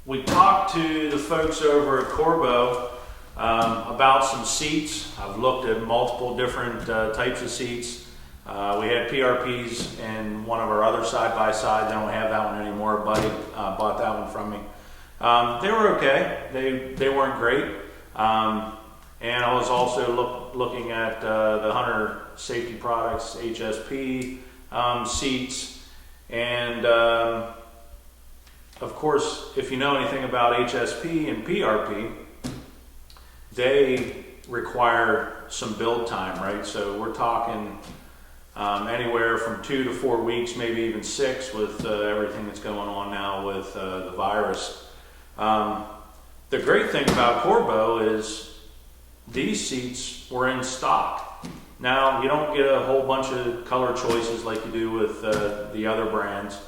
we talked to the folks over at Corbeau about some seats. I've looked at multiple different types of seats. We had PRPs in one of our other side-by-sides. I don't have that one anymore. A buddy bought that one from me. They were okay. They weren't great. And I was also looking at the Hunter Safety Products HSP seats. And of course, if you know anything about HSP and PRP, they require some build time, right? So we're talking anywhere from 2 to 4 weeks, maybe even 6 with everything that's going on now with the virus. The great thing about Corbeau is these seats were in stock. Now, you don't get a whole bunch of color choices like you do with the other brands.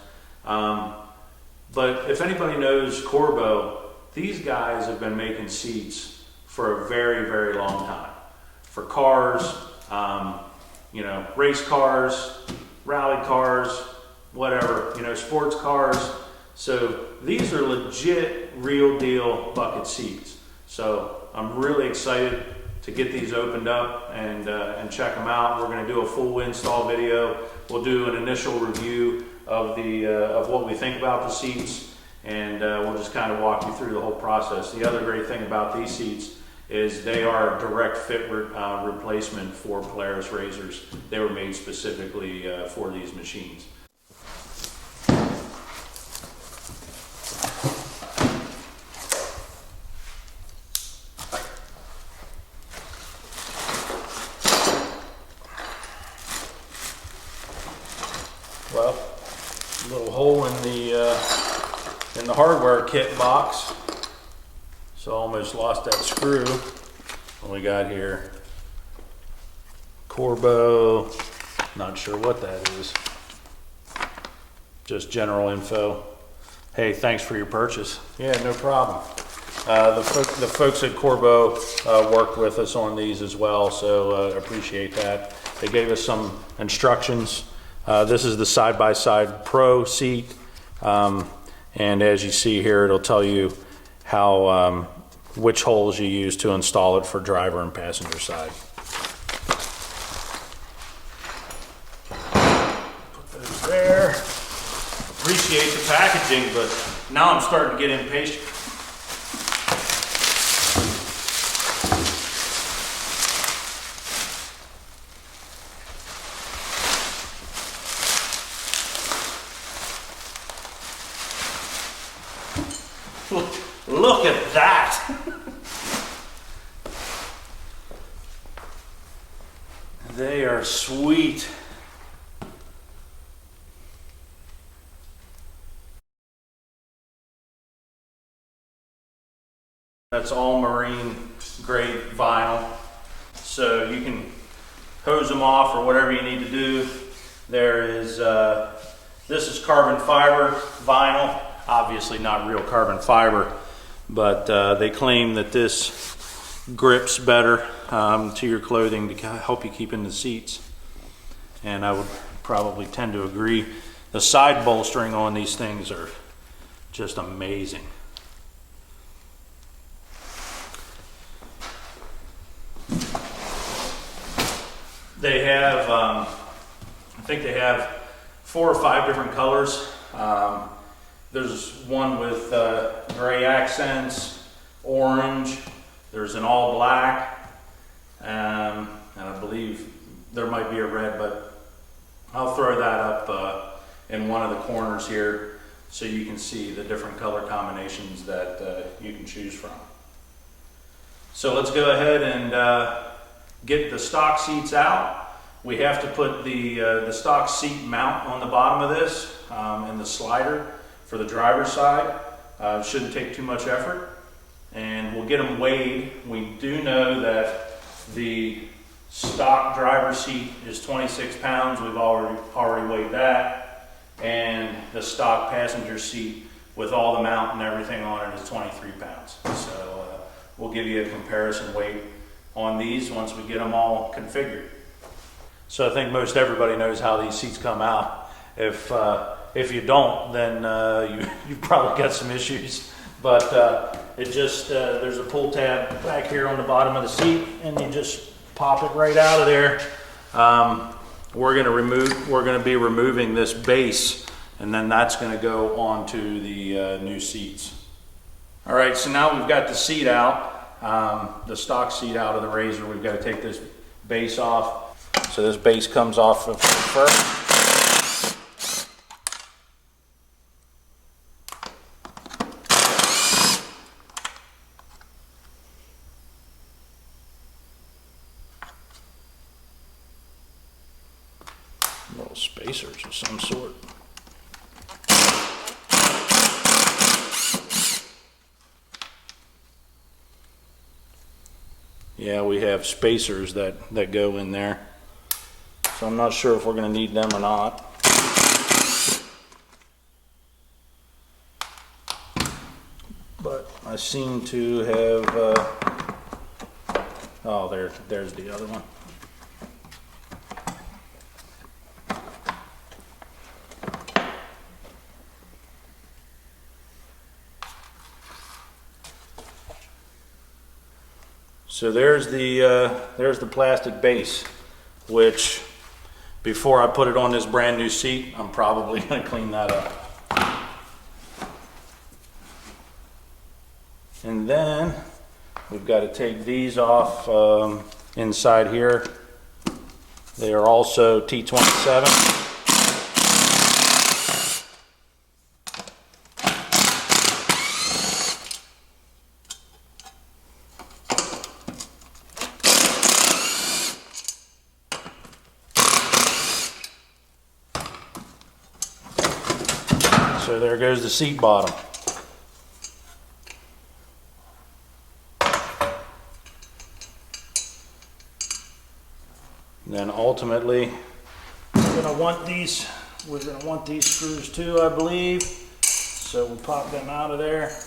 But if anybody knows Corbeau, these guys have been making seats for a very, very long time. For cars, you know, race cars, rally cars, whatever, you know, sports cars. So these are legit, real deal bucket seats. So I'm really excited to get these opened up and check them out. We're going to do a full install video. We'll do an initial review of of what we think about the seats, and we'll just kind of walk you through the whole process. The other great thing about these seats is they are a direct fit replacement for Polaris RZRs. They were made specifically for these machines. Well, a little hole in the hardware kit box, so I almost lost that screw. What we got here? Corbeau, not sure what that is. Just general info. Hey, thanks for your purchase. Yeah, no problem. The folks at Corbeau worked with us on these as well, so appreciate that. They gave us some instructions. This is the side-by-side Pro seat, and as you see here, it'll tell you how which holes you use to install it for driver and passenger side. Put those there. Appreciate the packaging, but now I'm starting to get impatient. Look at that! They are sweet. That's all marine grade vinyl, so you can hose them off or whatever you need to do. There is this is carbon fiber vinyl, obviously not real carbon fiber, but they claim that this grips better to your clothing to help you keep in the seats, and I would probably tend to agree. The side bolstering on these things are just amazing. They have, I think they have 4 or 5 different colors. There's one with gray accents, orange, there's an all black, and I believe there might be a red, but I'll throw that up in one of the corners here so you can see the different color combinations that you can choose from. So let's go ahead and get the stock seats out. We have to put the stock seat mount on the bottom of this in the slider for the driver's side. It shouldn't take too much effort, and we'll get them weighed. We do know that the stock driver seat is 26 pounds. We've already weighed that, and the stock passenger seat with all the mount and everything on it is 23 pounds. So we'll give you a comparison weight on these once we get them all configured. So I think most everybody knows how these seats come out. If you don't, then you've probably got some issues. but it just, there's a pull tab back here on the bottom of the seat, and you just pop it right out of there. We're gonna be removing this base, and then that's gonna go onto the new seats. All right, so now we've got the seat out, the stock seat out of the RZR. We've got to take this base off. So this base comes off first. Little spacers of some sort. Yeah, we have spacers that go in there. So I'm not sure if we're going to need them or not. But I seem to have, oh, there's the other one. So there's the plastic base, which before I put it on this brand new seat, I'm probably going to clean that up. And then we've got to take these off inside here. They are also T27. So there goes the seat bottom. And then ultimately, we're gonna want these screws too, I believe. So we'll pop them out of there.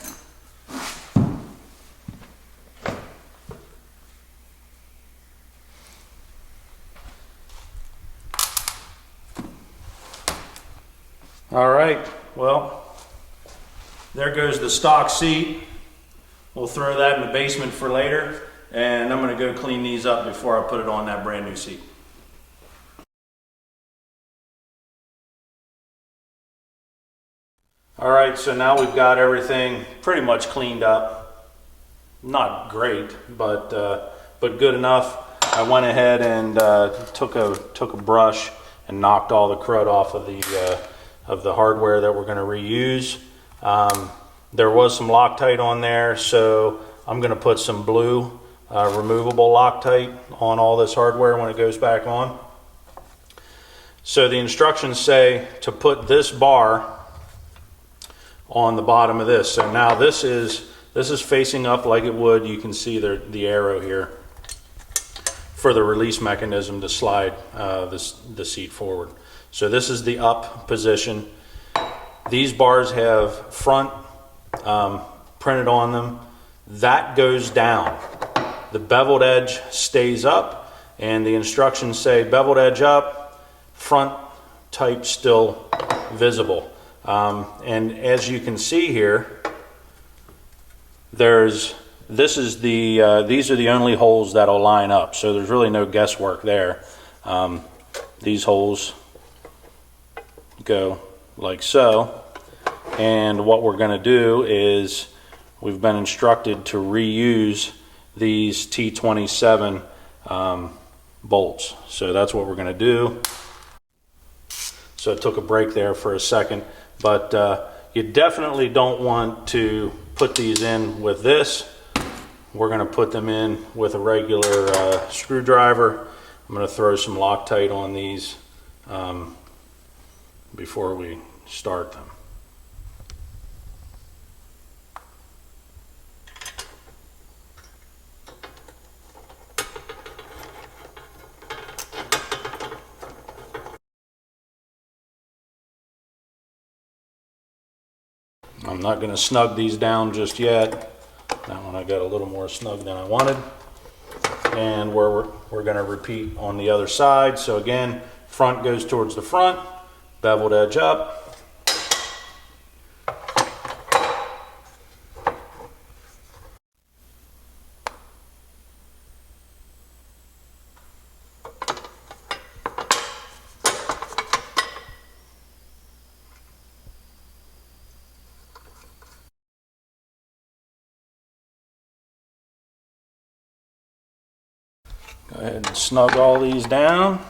All right. Well, there goes the stock seat. We'll throw that in the basement for later, and I'm going to go clean these up before I put it on that brand new seat. All right, so now we've got everything pretty much cleaned up. Not great, but good enough. I went ahead and took a brush and knocked all the crud off of the hardware that we're going to reuse. There was some Loctite on there, so I'm going to put some blue removable Loctite on all this hardware when it goes back on. So the instructions say to put this bar on the bottom of this. So now this is facing up like it would. You can see the arrow here for the release mechanism to slide the seat forward. So this is the up position. These bars have front printed on them. That goes down. The beveled edge stays up, and the instructions say beveled edge up, front type still visible. And as you can see here, these are the only holes that'll line up. So there's really no guesswork there. These holes go like so, and what we're going to do is we've been instructed to reuse these T27 bolts, so that's what we're going to do. So it took a break there for a second, but you definitely don't want to put these in with this. We're going to put them in with a regular screwdriver. I'm going to throw some Loctite on these before we start them. I'm not going to snug these down just yet. That one I got a little more snug than I wanted. And we're going to repeat on the other side. So again, front goes towards the front, beveled edge up. Go ahead and snug all these down.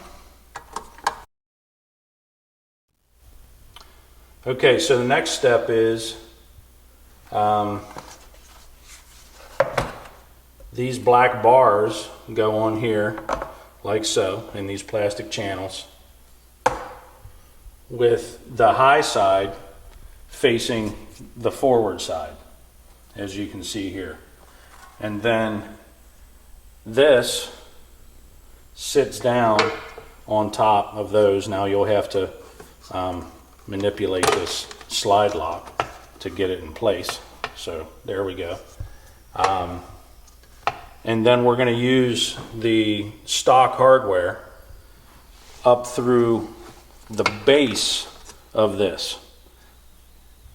Okay, so the next step is these black bars go on here like so in these plastic channels, with the high side facing the forward side, as you can see here. And then this sits down on top of those. Now you'll have to manipulate this slide lock to get it in place. So there we go. And then we're going to use the stock hardware up through the base of this,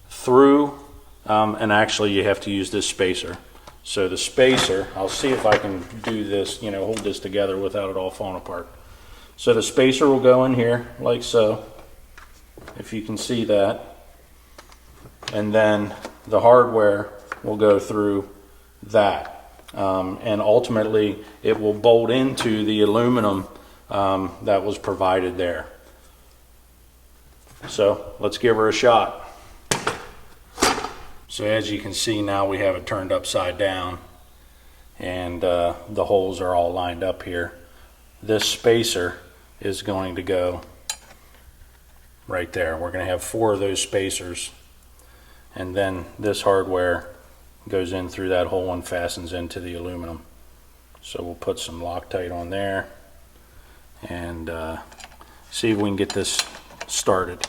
through, and actually you have to use this spacer. So the spacer, I'll see if I can do this, you know, hold this together without it all falling apart. So the spacer will go in here like so, if you can see that. And then the hardware will go through that. And ultimately it will bolt into the aluminum that was provided there. So let's give her a shot. So as you can see, now we have it turned upside down, and the holes are all lined up here. This spacer is going to go right there. We're going to have 4 of those spacers, and then this hardware goes in through that hole and fastens into the aluminum. So we'll put some Loctite on there and see if we can get this started.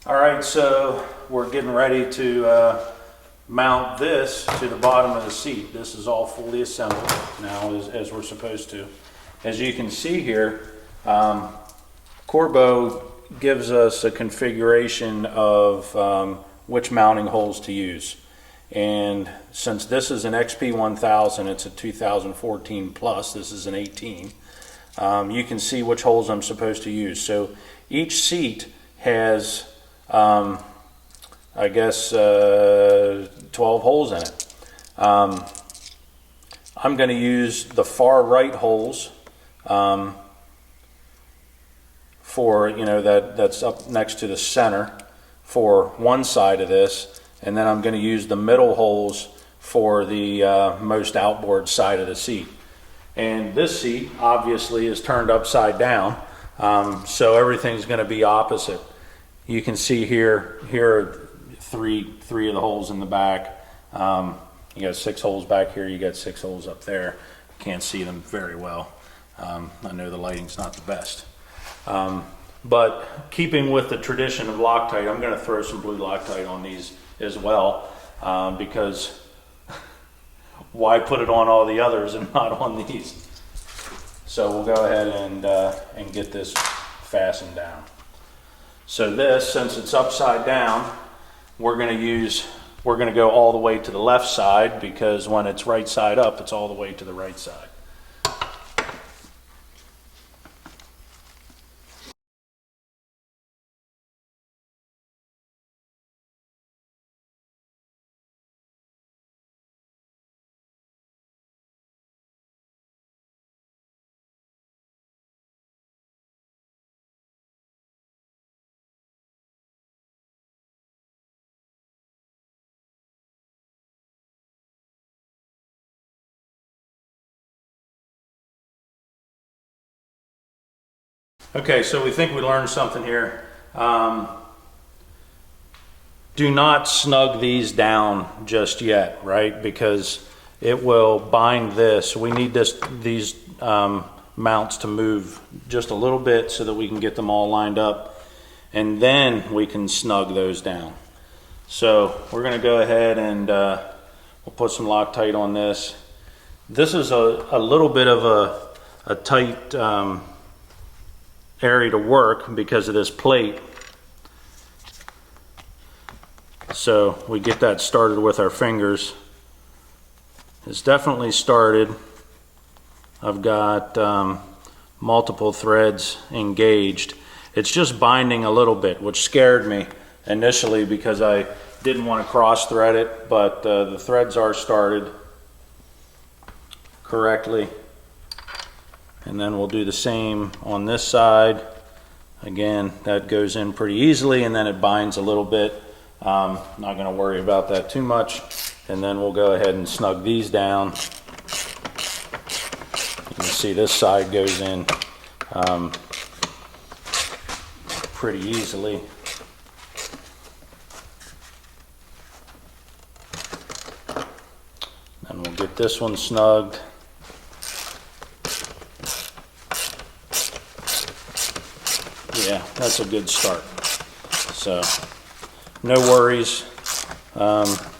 All right. So we're getting ready to mount this to the bottom of the seat. This is all fully assembled now as we're supposed to. As you can see here, Corbeau gives us a configuration of which mounting holes to use. And since this is an XP 1000, it's a 2014 plus, this is an 18, you can see which holes I'm supposed to use. So each seat has I guess 12 holes in it. I'm going to use the far right holes for, you know, that's up next to the center for one side of this, and then I'm going to use the middle holes for the most outboard side of the seat. And this seat obviously is turned upside down, so everything's going to be opposite. You can see here are three of the holes in the back. You got 6 holes back here, you got 6 holes up there. Can't see them very well. I know the lighting's not the best. But keeping with the tradition of Loctite, I'm going to throw some blue Loctite on these as well, because why put it on all the others and not on these? So we'll go ahead and get this fastened down. So this, since it's upside down, we're going to go all the way to the left side, because when it's right side up, it's all the way to the right side. Okay, so we think we learned something here. Do not snug these down just yet, right? Because it will bind this. We need these mounts to move just a little bit so that we can get them all lined up and then we can snug those down. So we're going to go ahead and we'll put some Loctite on this. This is a little bit of a tight area to work because of this plate. So we get that started with our fingers. It's definitely started. I've got multiple threads engaged. It's just binding a little bit, which scared me initially because I didn't want to cross thread it, but the threads are started correctly. And then we'll do the same on this side. Again, that goes in pretty easily, and then it binds a little bit. Not going to worry about that too much. And then we'll go ahead and snug these down. You can see this side goes in pretty easily. And we'll get this one snugged. Yeah, that's a good start. So, no worries.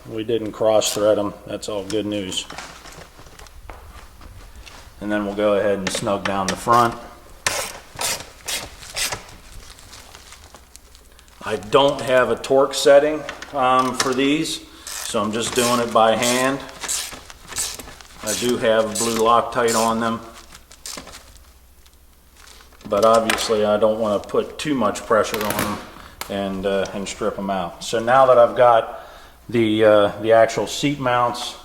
We didn't cross thread them. That's all good news. And then we'll go ahead and snug down the front. I don't have a torque setting for these, so I'm just doing it by hand. I do have blue Loctite on them, but obviously I don't want to put too much pressure on them and strip them out. So now that I've got the actual seat mounts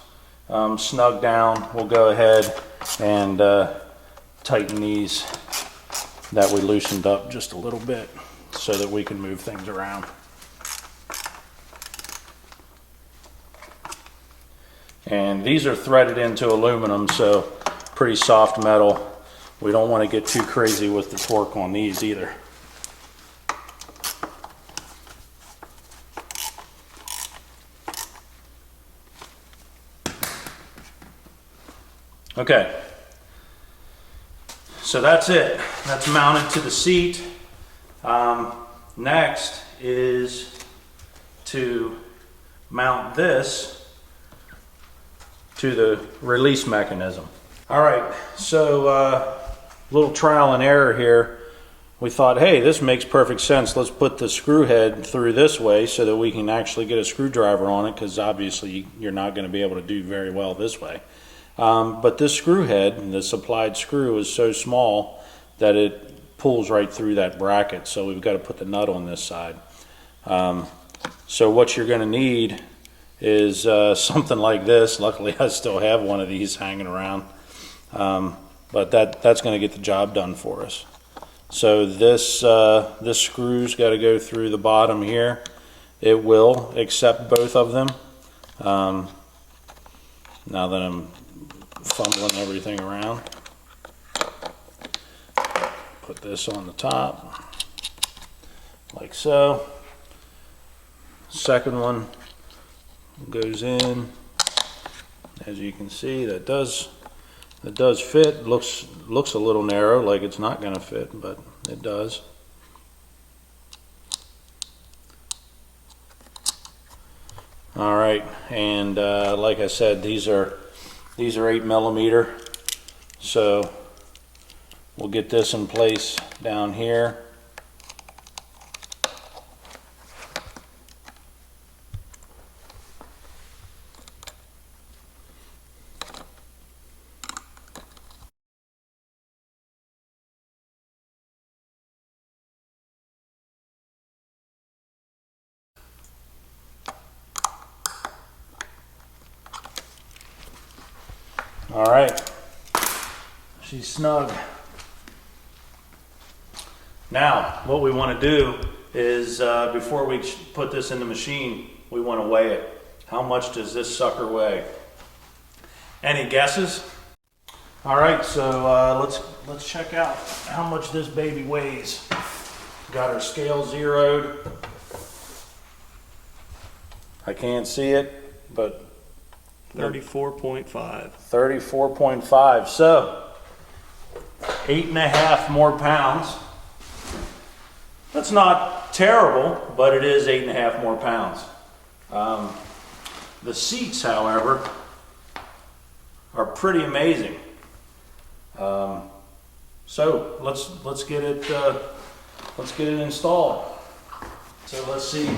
snug down, we'll go ahead and tighten these that we loosened up just a little bit so that we can move things around. And these are threaded into aluminum, so pretty soft metal. We don't want to get too crazy with the torque on these either. Okay, so that's it. That's mounted to the seat. Next is to mount this to the release mechanism. All right, so little trial and error here. We thought, hey, this makes perfect sense. Let's put the screw head through this way so that we can actually get a screwdriver on it, because obviously you're not going to be able to do very well this way. But this screw head, the supplied screw, is so small that it pulls right through that bracket, so we've got to put the nut on this side. So what you're going to need is something like this. Luckily I still have one of these hanging around, but that's going to get the job done for us. So this screw's got to go through the bottom here. It will accept both of them. Now that I'm fumbling everything around, put this on the top like so. Second one goes in. As you can see, that does fit. Looks a little narrow, like it's not going to fit, but it does. All right, and like I said, these are 8mm, so we'll get this in place down here. All right, she's snug. Now, what we want to do is, before we put this in the machine, we want to weigh it. How much does this sucker weigh? Any guesses? All right, so let's check out how much this baby weighs. Got our scale zeroed. I can't see it, but 34.5. 34.5. So 8.5 more pounds. That's not terrible, but it is 8.5 more pounds. The seats, however, are pretty amazing. So let's get it installed. So let's see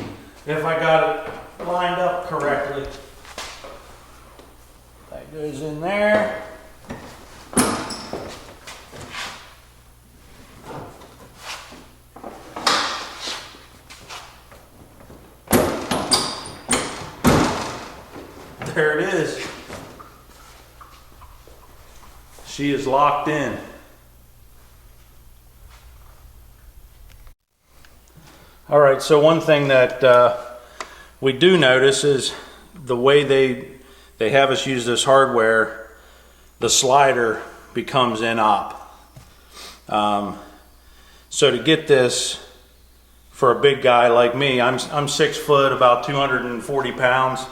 if I got it lined up correctly. That goes in there. There it is. She is locked in. All right, so one thing that we do notice is the way they have us use this hardware, the slider becomes in-op. So to get this for a big guy like me, I'm 6 foot, about 240 pounds.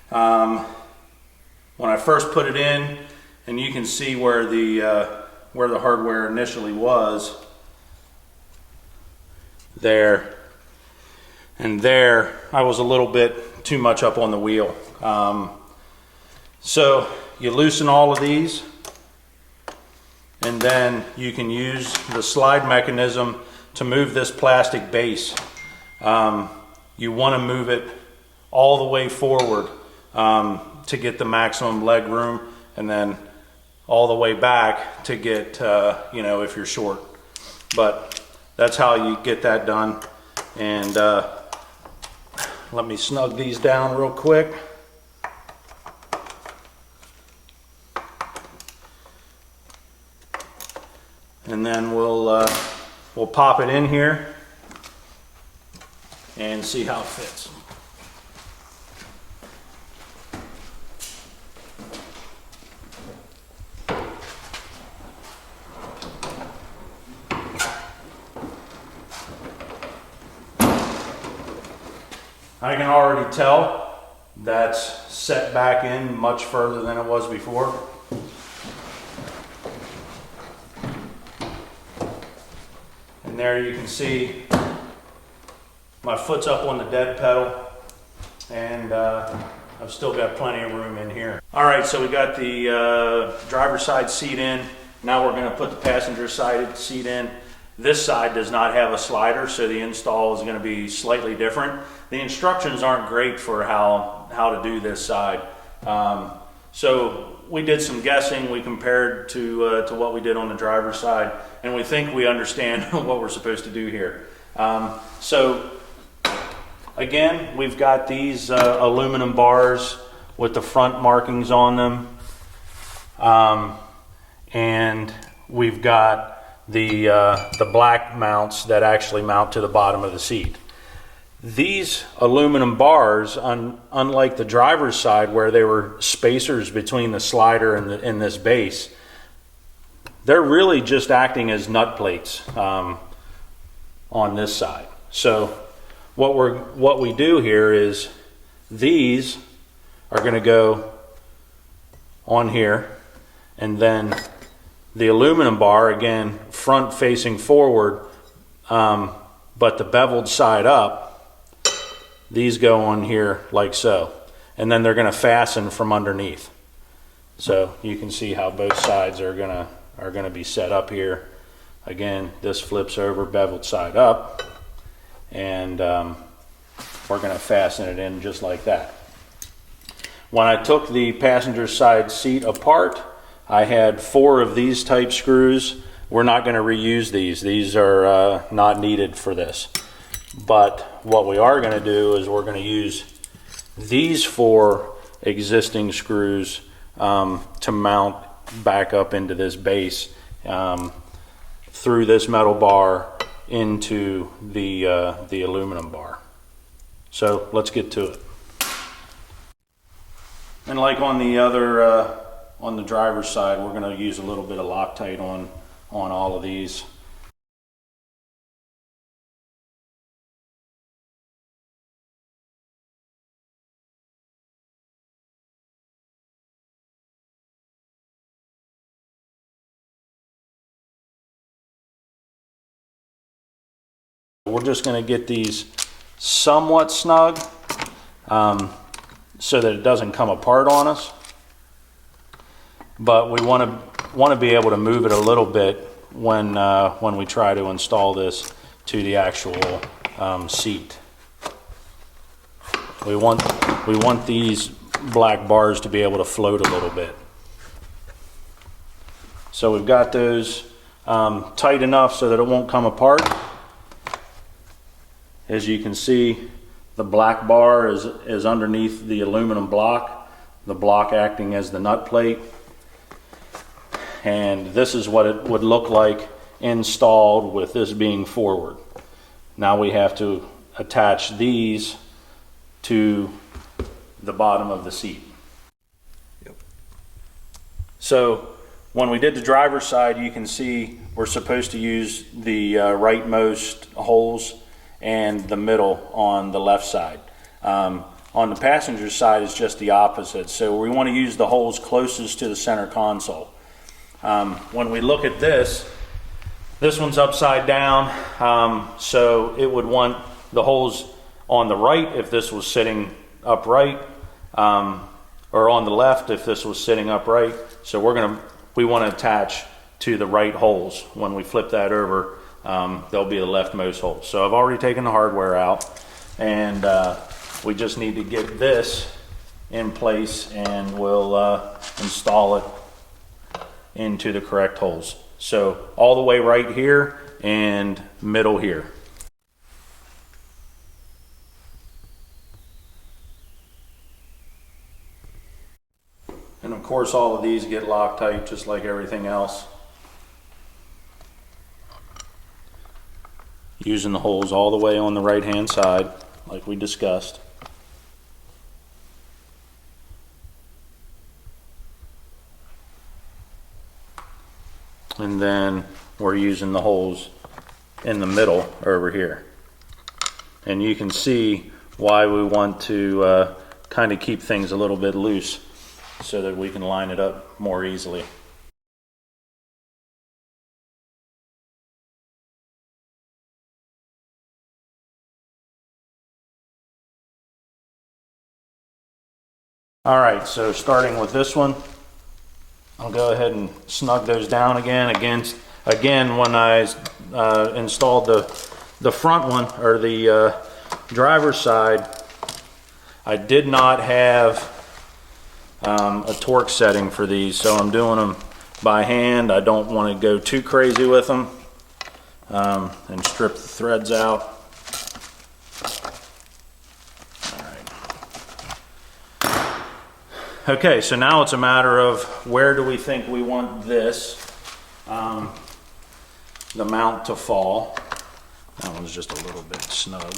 When I first put it in, and you can see where the hardware initially was, there and there, I was a little bit too much up on the wheel. So you loosen all of these, and then you can use the slide mechanism to move this plastic base. You want to move it all the way forward to get the maximum leg room, and then all the way back to get, if you're short. But that's how you get that done. And let me snug these down real quick. And then we'll pop it in here and see how it fits. I can already tell that's set back in much further than it was before. And there you can see my foot's up on the dead pedal, and I've still got plenty of room in here. All right, so we got the driver's side seat in. Now we're going to put the passenger side seat in. This side does not have a slider, so the install is going to be slightly different. The instructions aren't great for how to do this side. So we did some guessing. We compared to what we did on the driver's side, and we think we understand what we're supposed to do here. So again, we've got these aluminum bars with the front markings on them, and we've got the black mounts that actually mount to the bottom of the seat. These aluminum bars, unlike the driver's side where there were spacers between the slider and this base, they're really just acting as nut plates on this side. So what we do here is these are going to go on here, and then the aluminum bar, again, front facing forward, but the beveled side up, these go on here like so. And then they're going to fasten from underneath. So you can see how both sides are going to be set up here. Again, this flips over, beveled side up, and we're going to fasten it in just like that. When I took the passenger side seat apart, I had 4 of these type screws. We're not going to reuse these. These are not needed for this. But what we are going to do is we're going to use these 4 existing screws to mount back up into this base through this metal bar into the aluminum bar. So let's get to it. And like on the other on the driver's side, we're going to use a little bit of Loctite on all of these. We're just going to get these somewhat snug so that it doesn't come apart on us. But we want to be able to move it a little bit when we try to install this to the actual seat. We want these black bars to be able to float a little bit. So we've got those tight enough so that it won't come apart. As you can see, the black bar is underneath the aluminum block, the block acting as the nut plate. And this is what it would look like installed with this being forward. Now we have to attach these to the bottom of the seat. Yep. So when we did the driver's side, you can see we're supposed to use the rightmost holes and the middle on the left side. On the passenger side, it's just the opposite. So we want to use the holes closest to the center console. When we look at this one's upside down, so it would want the holes on the right if this was sitting upright, or on the left if this was sitting upright. So we want to attach to the right holes. When we flip that over, they'll be the leftmost holes. So I've already taken the hardware out, and we just need to get this in place, and we'll install it into the correct holes. So all the way right here and middle here. And of course all of these get Loctite just like everything else. Using the holes all the way on the right hand side like we discussed. And then we're using the holes in the middle over here. And you can see why we want to kind of keep things a little bit loose so that we can line it up more easily. All right, so starting with this one, I'll go ahead and snug those down again. Again, when I installed the front one, or the driver's side, I did not have a torque setting for these, so I'm doing them by hand. I don't want to go too crazy with them and strip the threads out. Okay, so now it's a matter of where do we think we want this, the mount to fall. That one's just a little bit snug.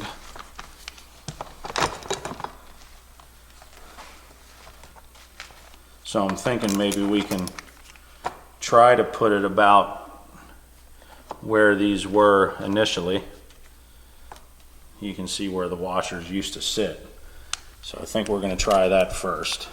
So I'm thinking maybe we can try to put it about where these were initially. You can see where the washers used to sit. So I think we're going to try that first.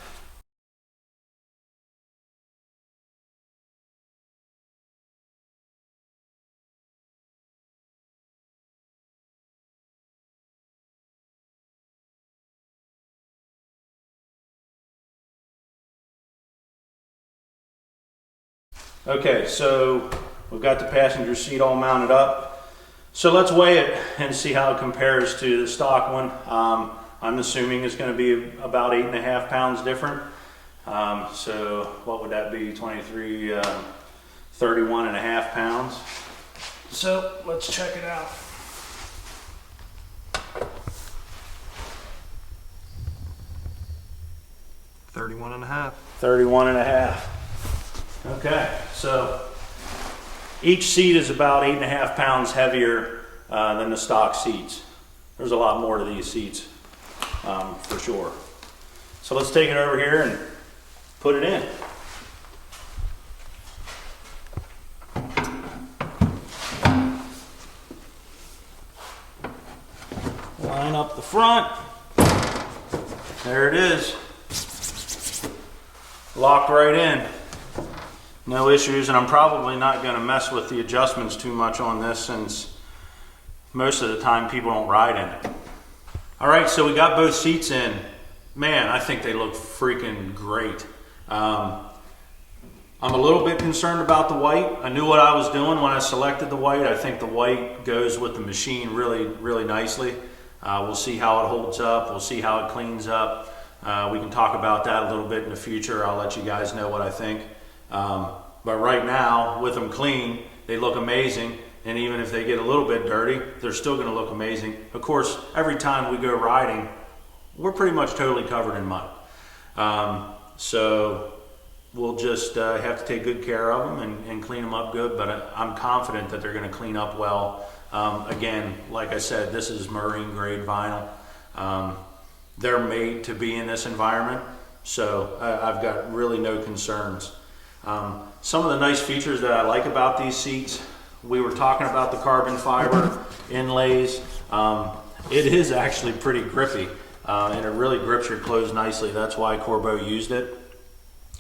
Okay, so we've got the passenger seat all mounted up. So let's weigh it and see how it compares to the stock one. I'm assuming it's going to be about 8.5 pounds different. So what would that be? 23, 31.5 pounds. So let's check it out. $31 and a half. 31.5. Okay, so each seat is about 8.5 pounds heavier than the stock seats. There's a lot more to these seats, for sure. So let's take it over here and put it in. Line up the front. There it is. Locked right in. No issues, and I'm probably not going to mess with the adjustments too much on this since most of the time people don't ride in it. All right, so we got both seats in. Man, I think they look freaking great. I'm a little bit concerned about the white. I knew what I was doing when I selected the white. I think the white goes with the machine really, really nicely. We'll see how it holds up. We'll see how it cleans up. We can talk about that a little bit in the future. I'll let you guys know what I think. But right now, with them clean, they look amazing. And even if they get a little bit dirty, they're still gonna look amazing. Of course, every time we go riding, we're pretty much totally covered in mud. So we'll just have to take good care of them and clean them up good, but I'm confident that they're gonna clean up well. Again, like I said, this is marine grade vinyl. They're made to be in this environment, so I've got really no concerns. Some of the nice features that I like about these seats, we were talking about the carbon fiber inlays. It is actually pretty grippy, and it really grips your clothes nicely. That's why Corbeau used it.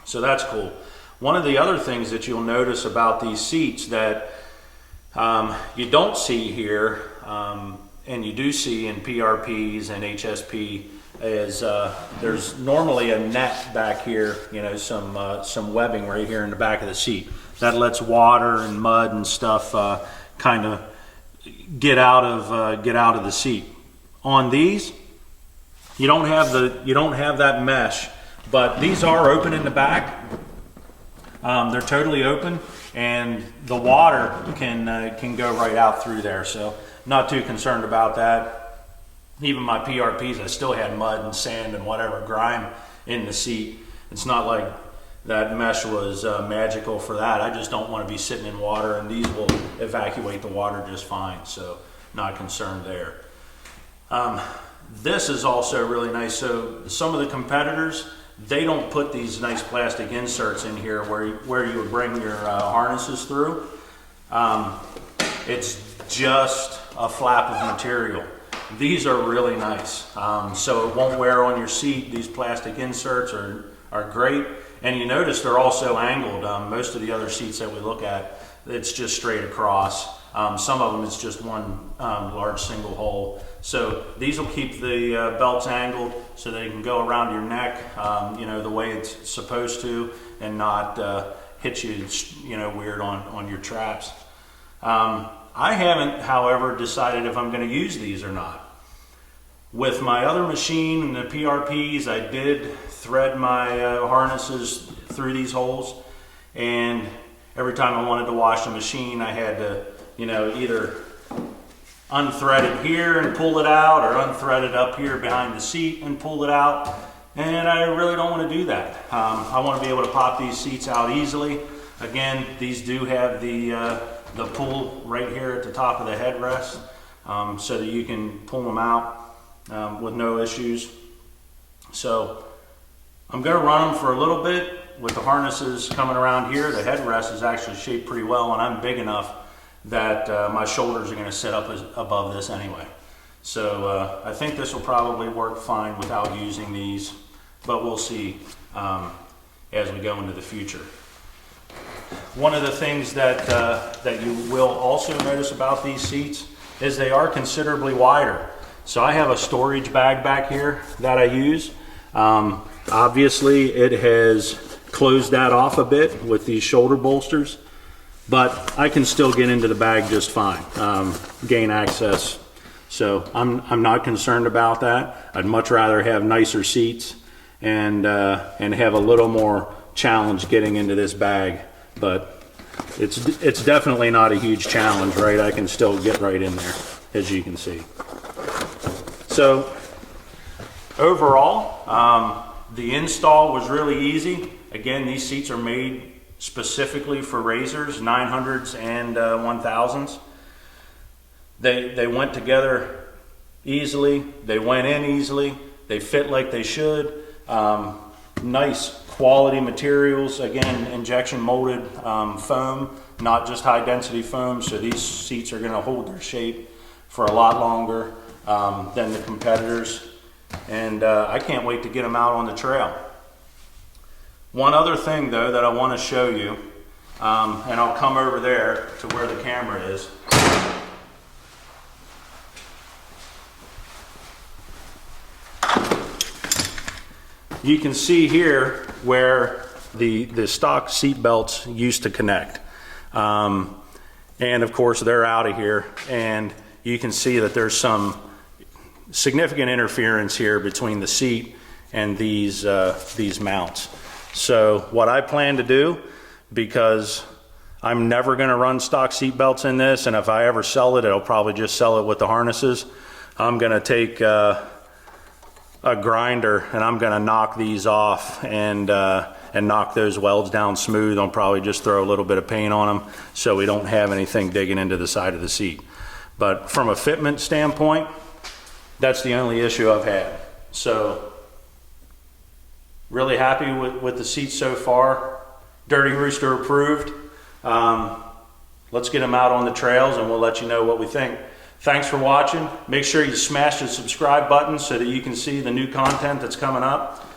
So that's cool. One of the other things that you'll notice about these seats that you don't see here, and you do see in PRPs and HSP, is there's normally a net back here, you know, some webbing right here in the back of the seat that lets water and mud and stuff kind of get out of the seat. On these, you don't have that mesh, but these are open in the back. They're totally open, and the water can go right out through there. So not too concerned about that. Even my PRPs, I still had mud and sand and whatever grime in the seat. It's not like that mesh was magical for that. I just don't want to be sitting in water, and these will evacuate the water just fine. So not concerned there. This is also really nice. So some of the competitors, they don't put these nice plastic inserts in here where you would bring your harnesses through. It's just a flap of material. These are really nice, so it won't wear on your seat. These plastic inserts are great, and you notice they're also angled. Most of the other seats that we look at, it's just straight across. Some of them it's just one large single hole. So these will keep the belts angled so they can go around your neck, you know, the way it's supposed to, and not hit you, you know, weird on your traps. I haven't, however, decided if I'm going to use these or not. With my other machine and the PRPs, I did thread my harnesses through these holes, and every time I wanted to wash the machine, I had to, you know, either unthread it here and pull it out, or unthread it up here behind the seat and pull it out, and I really don't want to do that. I want to be able to pop these seats out easily. Again, these do have the pull right here at the top of the headrest, so that you can pull them out with no issues. So I'm going to run them for a little bit with the harnesses coming around here. The headrest is actually shaped pretty well, and I'm big enough that my shoulders are going to sit up above this anyway. So I think this will probably work fine without using these, but we'll see as we go into the future. One of the things that you will also notice about these seats is they are considerably wider. So I have a storage bag back here that I use. Obviously it has closed that off a bit with these shoulder bolsters, but I can still get into the bag just fine, gain access. So I'm not concerned about that. I'd much rather have nicer seats and have a little more challenge getting into this bag, but it's definitely not a huge challenge, right? I can still get right in there, as you can see. So overall, the install was really easy. Again, these seats are made specifically for RZRs, 900s and 1000s. They went together easily. They went in easily. They fit like they should. Nice quality materials. Again, injection molded foam, not just high density foam. So these seats are going to hold their shape for a lot longer than the competitors. And I can't wait to get them out on the trail. One other thing though that I want to show you, and I'll come over there to where the camera is. you can see here where the stock seat belts used to connect. And of course they're out of here, and you can see that there's some significant interference here between the seat and these mounts. So what I plan to do, because I'm never going to run stock seat belts in this, and if I ever sell it, I'll probably just sell it with the harnesses. I'm going to take a grinder and I'm going to knock these off and knock those welds down smooth. I'll probably just throw a little bit of paint on them so we don't have anything digging into the side of the seat. But from a fitment standpoint, that's the only issue I've had. So really happy with the seats so far. Dirty Rooster approved. Let's get them out on the trails and we'll let you know what we think. Thanks for watching. Make sure you smash the subscribe button so that you can see the new content that's coming up.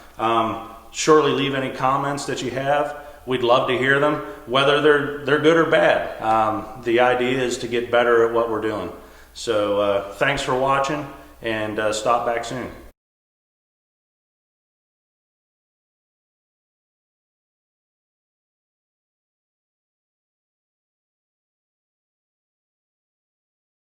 Surely leave any comments that you have. We'd love to hear them, whether they're good or bad. The idea is to get better at what we're doing. So thanks for watching, and stop back soon.